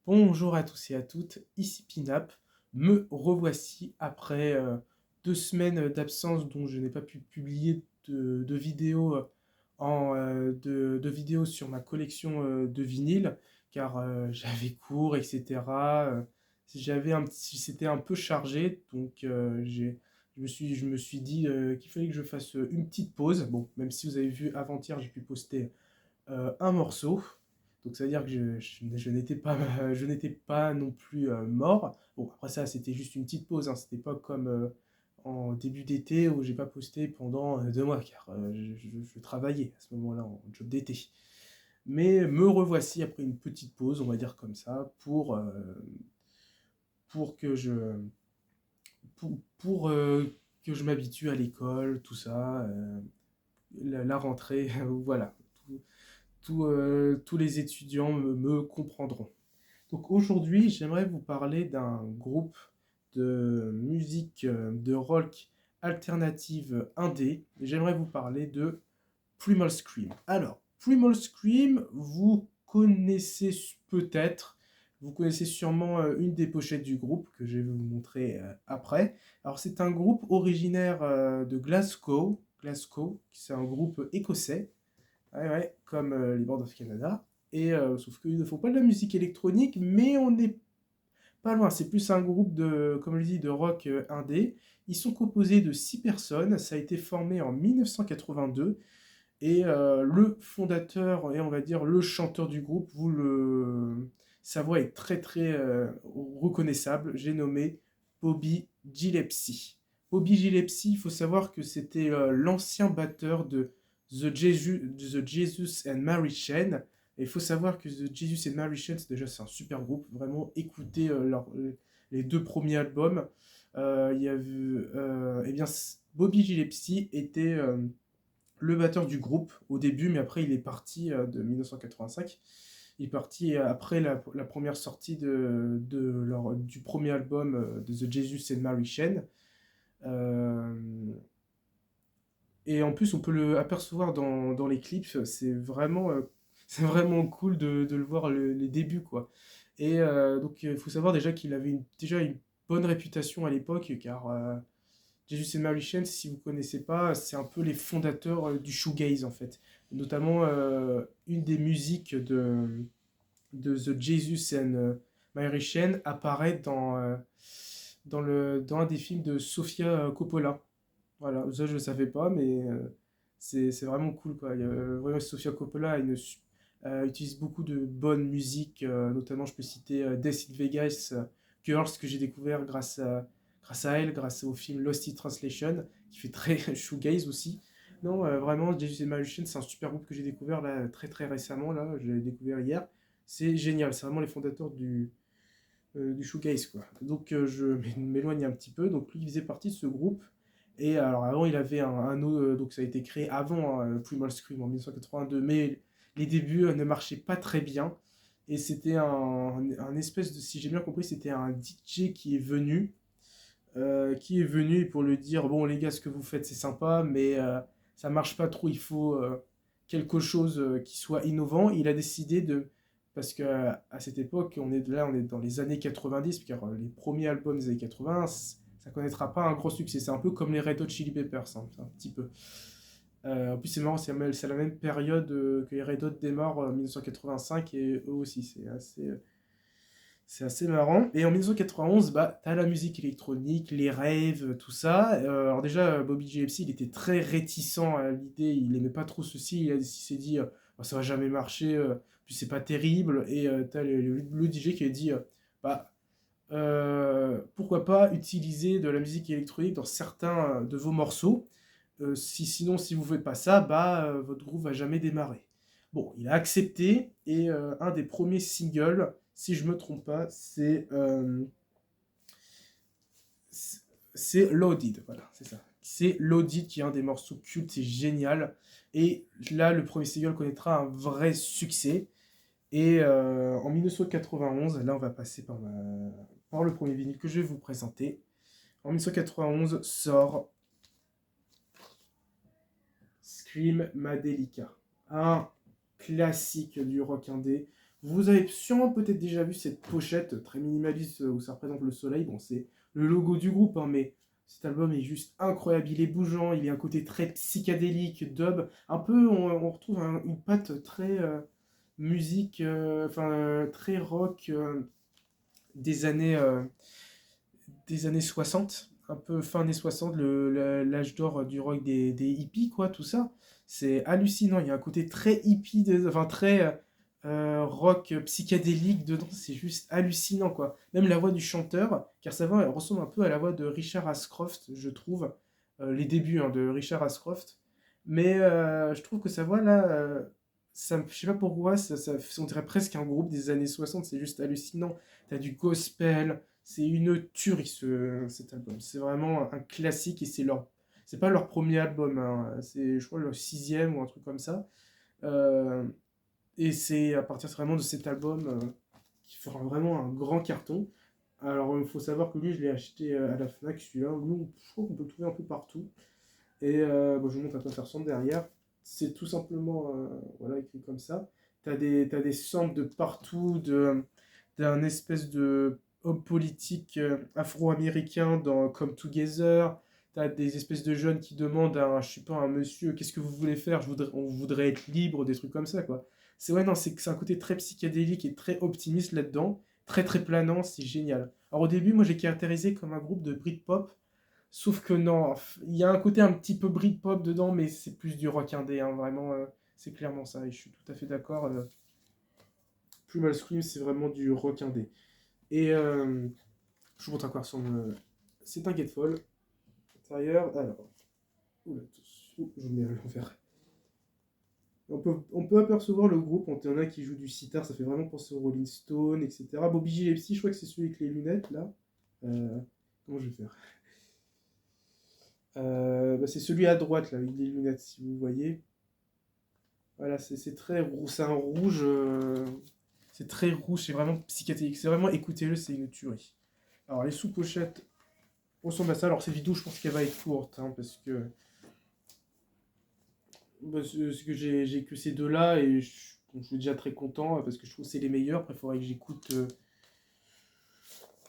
Bonjour à tous et à toutes, ici Pinap. Me revoici après 2 semaines d'absence dont je n'ai pas pu publier de vidéos de vidéos sur ma collection de vinyles car j'avais cours, etc. C'était un peu chargé donc je me suis dit qu'il fallait que je fasse une petite pause. Bon, même si vous avez vu avant-hier, j'ai pu poster un morceau. Donc ça veut dire que je n'étais pas non plus mort. Bon, après ça, c'était juste une petite pause, hein. C'était pas comme en début d'été où j'ai pas posté pendant 2 mois, car je travaillais à ce moment-là en job d'été. Mais me revoici après une petite pause, on va dire comme ça, pour que que je m'habitue à l'école, tout ça, la rentrée, voilà. Tous les étudiants me comprendront. Donc aujourd'hui, j'aimerais vous parler d'un groupe de musique de rock alternative indé. Et j'aimerais vous parler de Primal Scream. Alors, Primal Scream, vous connaissez sûrement une des pochettes du groupe que je vais vous montrer après. Alors, c'est un groupe originaire de Glasgow, c'est un groupe écossais. Ouais, ouais, comme les Bands of Canada. Et sauf qu'ils ne font pas de la musique électronique, mais on n'est pas loin. C'est plus un groupe de, comme je dis, de rock indé. Ils sont composés de 6 personnes. Ça a été formé en 1982. Et le fondateur et on va dire le chanteur du groupe, sa voix est très très reconnaissable. J'ai nommé Bobby Gillespie. Bobby Gillespie, il faut savoir que c'était l'ancien batteur de The Jesus and Mary Chain. Et il faut savoir que The Jesus and Mary Chain, c'est un super groupe. Vraiment, écoutez les 2 premiers albums. Il y a vu, eh bien, Bobby Gillespie était le batteur du groupe au début, mais après il est parti de 1985. Il est parti après la première sortie du premier album de The Jesus and Mary Chain. Euh, et en plus, on peut le apercevoir dans les clips. C'est vraiment cool de le voir les débuts, quoi. Et donc, il faut savoir déjà qu'il avait déjà une bonne réputation à l'époque, car Jesus and Mary Chain, si vous connaissez pas, c'est un peu les fondateurs du shoegaze en fait. Notamment une des musiques de The Jesus and Mary Chain apparaît dans un des films de Sofia Coppola. Voilà, ça je ne savais pas, mais c'est vraiment cool quoi. Vraiment, Sofia Coppola utilise beaucoup de bonnes musiques, notamment je peux citer Death in Vegas, Girls que j'ai découvert grâce à elle, grâce au film Lost in Translation, qui fait très shoegaze aussi. Non, vraiment, Jesus and Mary Chain, c'est un super groupe que j'ai découvert là très très récemment, là, je l'ai découvert hier. C'est génial, c'est vraiment les fondateurs du shoegaze quoi. Donc je m'éloigne un petit peu. Donc lui il faisait partie de ce groupe. Et alors avant il avait un autre, donc ça a été créé avant Primal Scream en 1982, mais les débuts ne marchaient pas très bien. Et c'était un espèce de, si j'ai bien compris, c'était un DJ qui est venu pour lui dire bon les gars ce que vous faites c'est sympa mais ça marche pas trop, il faut quelque chose qui soit innovant. Il a décidé de parce que à cette époque on est dans les années 90 car les premiers albums des années 80 ça connaîtra pas un gros succès, c'est un peu comme les Red Hot Chili Peppers hein, un petit peu. En plus c'est marrant, c'est la même période que les Red Hot démarrent en 1985 et eux aussi c'est assez marrant. Et en 1991, bah, t'as la musique électronique, les raves, tout ça. Alors déjà, Bobby Gillespie, il était très réticent à l'idée, il aimait pas trop ceci. Il s'est dit, bah, ça va jamais marcher, puis c'est pas terrible. Et t'as le DJ qui a dit, bah, pourquoi pas utiliser de la musique électronique dans certains de vos morceaux. Sinon, si vous faites pas ça, bah, votre groupe va jamais démarrer. Bon, il a accepté et un des premiers singles, si je me trompe pas, c'est Loaded, voilà, c'est ça. C'est Loaded qui est un des morceaux cultes, c'est génial. Et là, le premier single connaîtra un vrai succès. Et en 1991, là on va passer par le premier vinyle que je vais vous présenter. En 1991 sort Scream Madelica, un classique du rock indé. Vous avez sûrement peut-être déjà vu cette pochette très minimaliste où ça représente le soleil. Bon, c'est le logo du groupe, hein, mais cet album est juste incroyable. Il est bougeant, il y a un côté très psychédélique, dub. Un peu, on retrouve une patte très musique, très rock des années, euh, des années 60, un peu fin des 60, l'âge d'or du rock des hippies, quoi, tout ça. C'est hallucinant, il y a un côté très hippie, enfin très rock psychédélique dedans, c'est juste hallucinant, quoi. Même la voix du chanteur, car sa voix elle ressemble un peu à la voix de Richard Ashcroft, je trouve, les débuts hein, de Richard Ashcroft. Mais je trouve que sa voix, là, je sais pas pourquoi, on dirait presque un groupe des années 60, c'est juste hallucinant. T'as du gospel, c'est une tuerie cet album. C'est vraiment un classique et c'est pas leur premier album, hein. C'est je crois leur sixième ou un truc comme ça. Euh, et c'est à partir vraiment de cet album qui fera vraiment un grand carton. Alors il faut savoir que lui je l'ai acheté à la Fnac celui-là. Nous je crois qu'on peut le trouver un peu partout. Et bon, je vous montre à quoi ça ressemble derrière. C'est tout simplement voilà, écrit comme ça. T'as des samples de partout, d'un espèce de homme politique afro-américain dans Come Together. T'as des espèces de jeunes qui demandent à un, je sais pas, un monsieur, qu'est-ce que vous voulez faire? On voudrait être libre, des trucs comme ça, quoi. C'est ouais, non, c'est un côté très psychédélique et très optimiste là-dedans. Très très planant, c'est génial. Alors au début, moi j'ai caractérisé comme un groupe de Britpop. Sauf que non, il y a un côté un petit peu Britpop dedans, mais c'est plus du rock indé, hein, vraiment, c'est clairement ça, et je suis tout à fait d'accord. Primal Scream, c'est vraiment du rock indé. Et je vous montre à quoi ressemble. C'est un Gatefold. Intérieur, alors. Oula, je mets à l'envers. On peut apercevoir le groupe, on en a qui joue du sitar, ça fait vraiment penser aux Rolling Stones, etc. Bobby Gillespie, je crois que c'est celui avec les lunettes, là. Euh, Comment je vais faire bah, c'est celui à droite, là, avec les lunettes, si vous voyez. Voilà, c'est très c'est un rouge. C'est très rouge, c'est vraiment psychédélique. C'est vraiment, écoutez-le, c'est une tuerie. Alors, les sous-pochettes ressemblent à ça. Alors, cette vidéo, je pense qu'elle va être courte, hein, parce que, j'ai que ces deux-là et bon, je suis déjà très content parce que je trouve que c'est les meilleurs. Après, il faudrait que j'écoute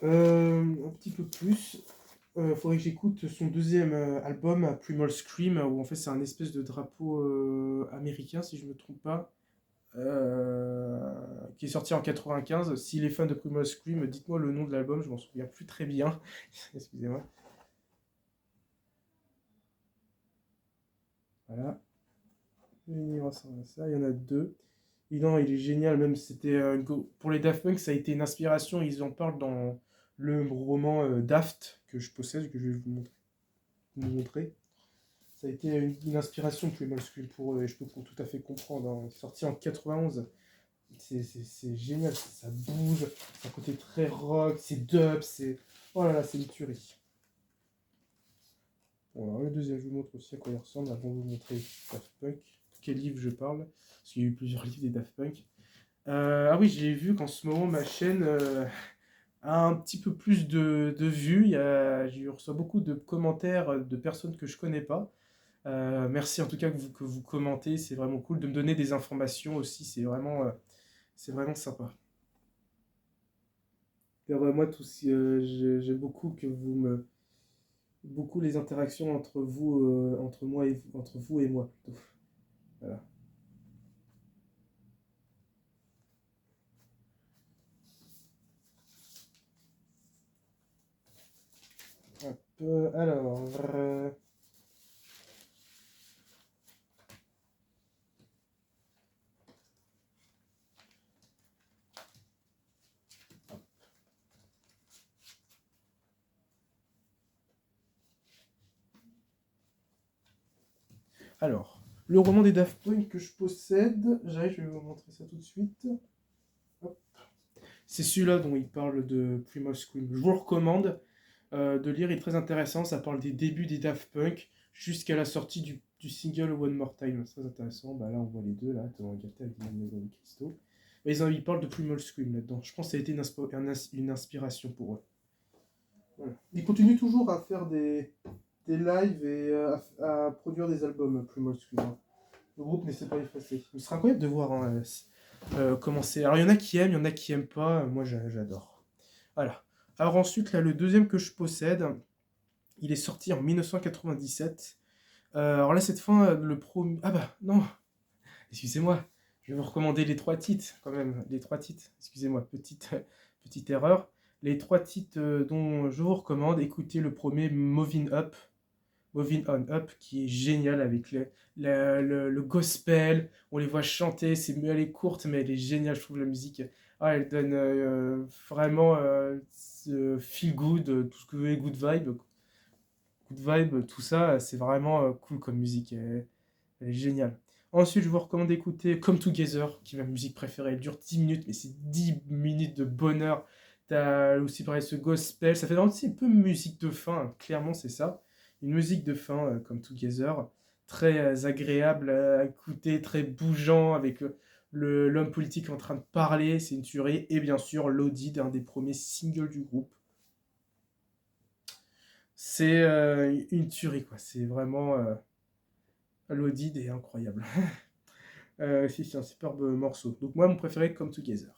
un petit peu plus. Il faudrait que j'écoute son deuxième album, Primal Scream, où en fait c'est un espèce de drapeau américain, si je ne me trompe pas. Qui est sorti en 95. Si les fans de Primal Scream, dites-moi le nom de l'album, je m'en souviens plus très bien. Excusez-moi. Voilà. Il ressemble à ça. Il y en a deux. Et non, il est génial. Même c'était pour les Daft Punk, ça a été une inspiration. Ils en parlent dans le roman Daft que je possède, que je vais vous montrer. Ça a été une inspiration Primal Scream pour eux et je peux tout à fait comprendre, hein. Sorti en 91. C'est génial, ça bouge, c'est un côté très rock, c'est dub, c'est... Oh là là, c'est une tuerie. Bon, alors le deuxième, je vous montre aussi à quoi il ressemble avant de vous montrer Daft Punk. Quel livre je parle, parce qu'il y a eu plusieurs livres des Daft Punk. Ah oui, j'ai vu qu'en ce moment, ma chaîne a un petit peu plus de vues. Je reçois beaucoup de commentaires de personnes que je connais pas. Merci en tout cas que vous commentez, c'est vraiment cool de me donner des informations aussi, c'est vraiment sympa. Moi, j'aime beaucoup beaucoup les interactions entre vous, entre vous et moi plutôt. Voilà. Hop, le roman des Daft Punk que je possède, je vais vous montrer ça tout de suite. Hop. C'est celui-là dont il parle de Primal Scream. Je vous le recommande de lire, il est très intéressant. Ça parle des débuts des Daft Punk jusqu'à la sortie du single One More Time. C'est très intéressant. Bah, là, on voit les deux, là, devant gâté avec les cristaux. Mais ils parlent de Primal Scream là-dedans. Je pense que ça a été une inspiration pour eux. Voilà. Ils continuent toujours à faire des lives et à produire des albums, Primal Scream, hein. Le groupe ne s'est pas effacé. Ce serait incroyable de voir, hein, commencer. Alors il y en a qui aiment, il y en a qui aiment pas, moi j'adore. Voilà. Alors ensuite, là, le deuxième que je possède, il est sorti en 1997. Alors là, cette fois, le premier... Ah bah, non, excusez-moi, je vais vous recommander les trois titres, quand même, les trois titres, excusez-moi, petite erreur. Les trois titres dont je vous recommande, écoutez le premier, Moving On Up, qui est génial avec le gospel, on les voit chanter, elle est courte, mais elle est géniale, je trouve la musique. Ah, elle donne vraiment ce feel good, tout ce que vous voulez, good vibe, tout ça, c'est vraiment cool comme musique, elle est géniale. Ensuite, je vous recommande d'écouter Come Together, qui est ma musique préférée. Elle dure 10 minutes, mais c'est 10 minutes de bonheur. T'as aussi pareil ce gospel, ça fait vraiment aussi un peu musique de fin, hein. Clairement c'est ça. Une musique de fin, Come Together, très agréable à écouter, très bougeant, avec l'homme politique en train de parler, c'est une tuerie. Et bien sûr, Loaded, un des premiers singles du groupe. C'est une tuerie, quoi. C'est vraiment... Loaded est incroyable. C'est un superbe morceau. Donc moi, mon préféré, Come Together.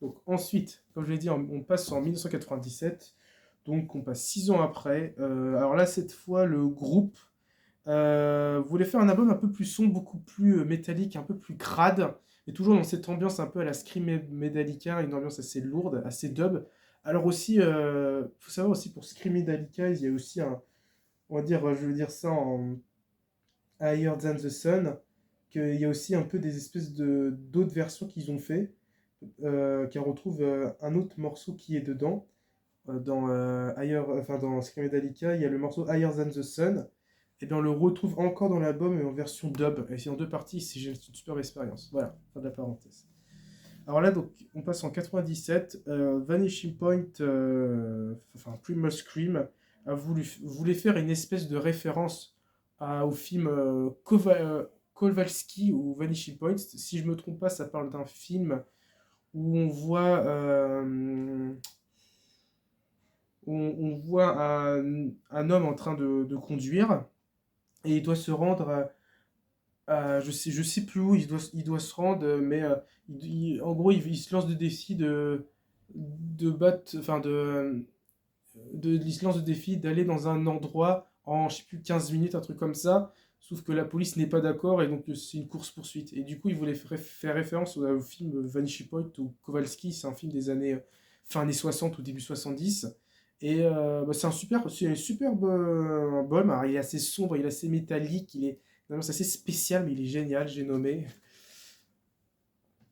Donc ensuite, comme je l'ai dit, on passe en 1997. Donc on passe 6 ans après. Alors là, cette fois, le groupe voulait faire un album un peu plus sombre, beaucoup plus métallique, un peu plus crade, mais toujours dans cette ambiance un peu à la Scream Metallica, une ambiance assez lourde, assez dub. Alors aussi, faut savoir aussi pour Scream Metallica, il y a aussi un, on va dire, je veux dire ça en Higher Than the Sun, qu'il y a aussi un peu des espèces de d'autres versions qu'ils ont fait, qui retrouve un autre morceau qui est dedans. Dans dans Screamadelica, il y a le morceau Higher Than the Sun. Et bien on le retrouve encore dans l'album mais en version dub. Et c'est en deux parties, c'est une superbe expérience. Voilà, fin de la parenthèse. Alors là, donc, on passe en 97. Vanishing Point, Primal Scream, voulait faire une espèce de référence au film Kowalski ou Vanishing Point. Si je me trompe pas, ça parle d'un film où on voit un homme en train de conduire et il doit se rendre je sais plus où il doit se rendre, mais en gros, il se lance de défi de battre, il se lance de défi d'aller dans un endroit en, je sais plus, 15 minutes, un truc comme ça, sauf que la police n'est pas d'accord et donc c'est une course-poursuite. Et du coup, il voulait faire référence au film Vanishing Point ou Kowalski, c'est un film des années fin années 60 ou début 70. Et bah, c'est un superbe album. Alors, il est assez sombre, il est assez métallique, il est vraiment assez spécial, mais il est génial, j'ai nommé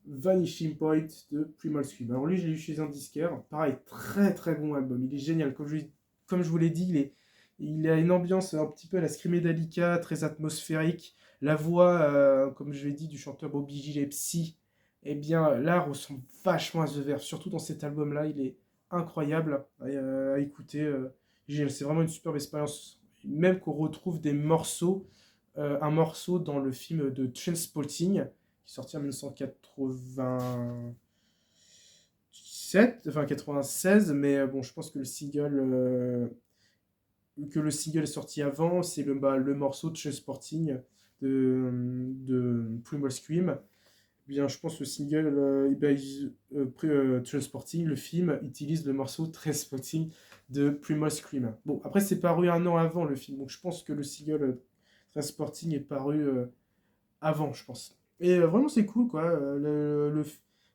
Vanishing Point de Primal Scream. Alors lui, je l'ai eu chez un disquaire. Pareil, très très bon album. Il est génial. Comme je vous l'ai dit, il a une ambiance un petit peu à la Screamadelica, très atmosphérique. La voix, comme je l'ai dit, du chanteur Bobby Gillespie, eh bien là, ressemble vachement à The Verve. Surtout dans cet album-là, il est incroyable à écouter. C'est vraiment une superbe expérience. Même qu'on retrouve des morceaux, un morceau dans le film de Trainspotting, qui est sorti en 1987, enfin 96, mais bon, je pense que le single est sorti avant, c'est le morceau de Sporting de Primal Scream. Eh bien, je pense que le single, Transporting, le film, utilise le morceau Transporting de Primal Scream. Bon, après, c'est paru un an avant le film, donc je pense que le single Transporting est paru avant, je pense. Et vraiment, c'est cool, quoi.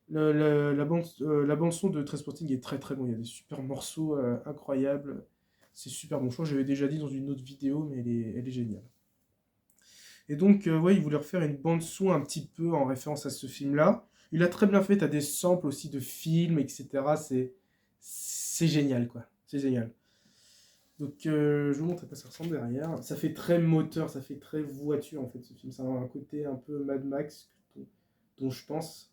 La bande son de Transporting est très très bon. Il y a des super morceaux incroyables. C'est super bon. Je crois que j'avais déjà dit dans une autre vidéo, mais elle est géniale. Et donc, ouais, il voulait refaire une bande son un petit peu en référence à ce film-là. Il a très bien fait. T'as des samples aussi de films, etc. C'est génial, quoi. C'est génial. Donc, je vous montre à quoi ça ressemble derrière. Ça fait très moteur, ça fait très voiture en fait ce film. Ça a un côté un peu Mad Max dont je pense.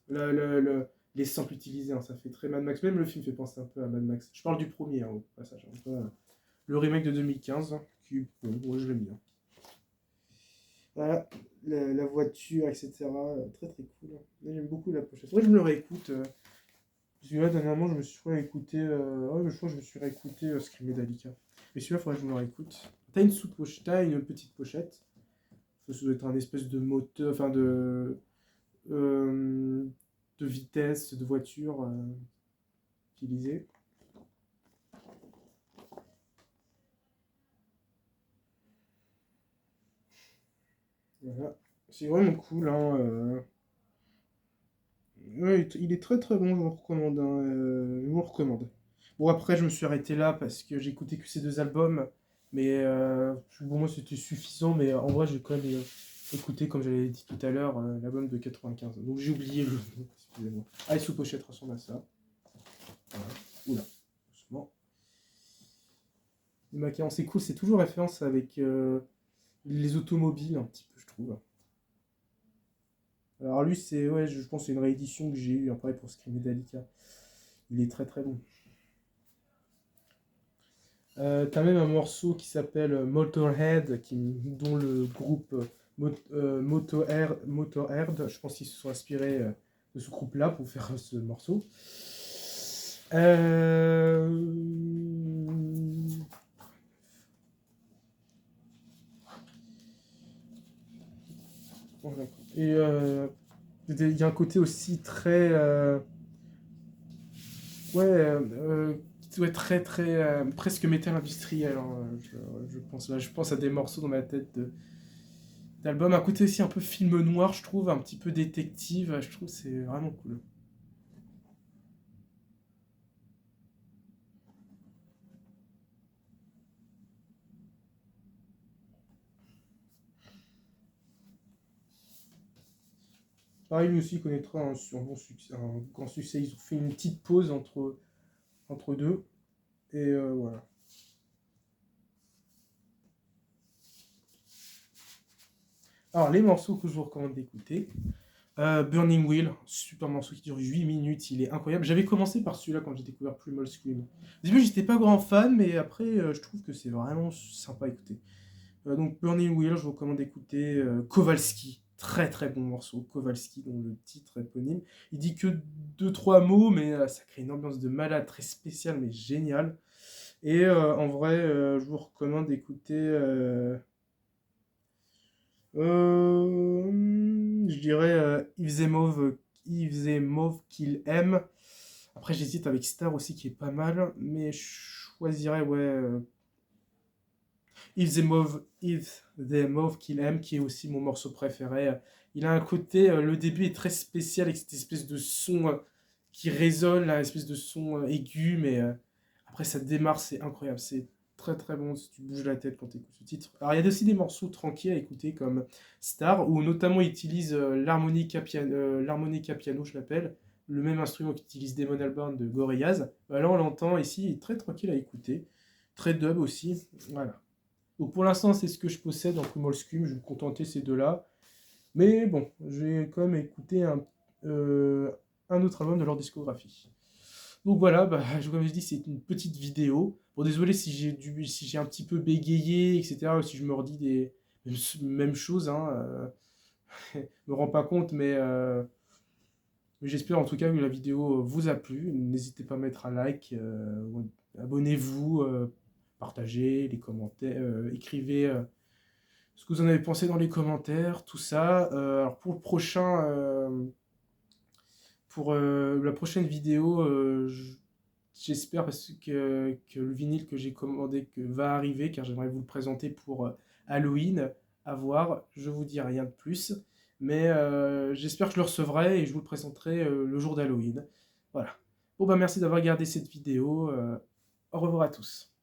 Les samples utilisés, hein, ça fait très Mad Max. Même le film fait penser un peu à Mad Max. Je parle du premier au passage, hein, pas le remake de 2015, hein, qui, bon, moi je l'aime bien. Voilà, la voiture, etc. Très très cool. Moi, j'aime beaucoup la pochette. Moi je me le réécoute. Parce que là, dernièrement, je me suis réécouté. Ouais, je crois que je me suis réécouté Screamadelica. Mais celui-là, il faudrait que je me le réécoute. T'as une petite pochette. Ça doit être un espèce de moteur, enfin de vitesse, de voiture utilisée. Voilà. C'est vraiment cool, hein. Ouais, il est très très bon, je vous recommande, hein, je vous recommande. Bon, après, je me suis arrêté là parce que j'ai écouté que ces deux albums, mais pour moi c'était suffisant, mais en vrai, j'ai quand même écouté, comme j'avais dit tout à l'heure, l'album de 95. Donc j'ai oublié le nom, excusez-moi. Ah, et sous pochette ressemble à ça. Voilà. Oula, doucement. Le maquillage, c'est cool, c'est toujours référence avec les automobiles, un petit peu, je trouve. Alors lui, c'est, ouais, je pense que c'est une réédition que j'ai eue après pour Scream Metallica. Il est très très bon. T'as même un morceau qui s'appelle Motorhead, dont le groupe Motorhead, je pense qu'ils se sont inspirés de ce groupe-là pour faire ce morceau. Euh, bon, d'accord. Et il y a un côté aussi très... ouais, ouais, très très... presque métal industriel, hein, je pense. Là, je pense à des morceaux dans ma tête d'album. Un côté aussi un peu film noir, je trouve, un petit peu détective. Je trouve que c'est vraiment cool. Pareil, lui aussi il connaîtra bon succès, un grand succès. Ils ont fait une petite pause entre deux. Et voilà. Alors, les morceaux que je vous recommande d'écouter. Burning Wheel, super morceau qui dure 8 minutes, il est incroyable. J'avais commencé par celui-là quand j'ai découvert Primal Scream. Au début, j'étais pas grand fan, mais après, je trouve que c'est vraiment sympa à écouter. Donc, Burning Wheel, je vous recommande d'écouter Kowalski. Très très bon morceau, Kowalski, dont le titre éponyme. Il dit que deux trois mots, mais ça crée une ambiance de malade, très spéciale, mais géniale. Et en vrai, je vous recommande d'écouter. Je dirais Yves Zemmour qu'il aime. Après, j'hésite avec Star aussi qui est pas mal, mais je choisirais ouais, Yves Zemmour qu'il aime, qui est aussi mon morceau préféré. Il a un côté, le début est très spécial avec cette espèce de son qui résonne, là, espèce de son aigu, mais après ça démarre, c'est incroyable, c'est très très bon si tu bouges la tête quand tu écoutes ce titre. Alors il y a aussi des morceaux tranquilles à écouter comme Star, où notamment il utilise l'harmonica piano, je l'appelle, le même instrument qu'utilise Damon Albarn de Gorillaz. Bah, là on l'entend ici, il est très tranquille à écouter, très dub aussi, voilà. Donc pour l'instant, c'est ce que je possède en Primal Scream. Je vais me contenter de ces deux-là. Mais bon, j'ai quand même écouté un autre album de leur discographie. Donc voilà, bah, comme je dis, c'est une petite vidéo. Bon, désolé si j'ai un petit peu bégayé, etc. Ou si je me redis des mêmes choses. Hein, me rends pas compte, mais j'espère en tout cas que la vidéo vous a plu. N'hésitez pas à mettre un like, abonnez-vous, partagez les commentaires, écrivez ce que vous en avez pensé dans les commentaires, tout ça. Alors pour le prochain, pour la prochaine vidéo, j'espère que le vinyle que j'ai commandé va arriver, car j'aimerais vous le présenter pour Halloween. À voir, je vous dis rien de plus. Mais j'espère que je le recevrai et je vous le présenterai le jour d'Halloween. Voilà. Bon bah merci d'avoir regardé cette vidéo. Au revoir à tous.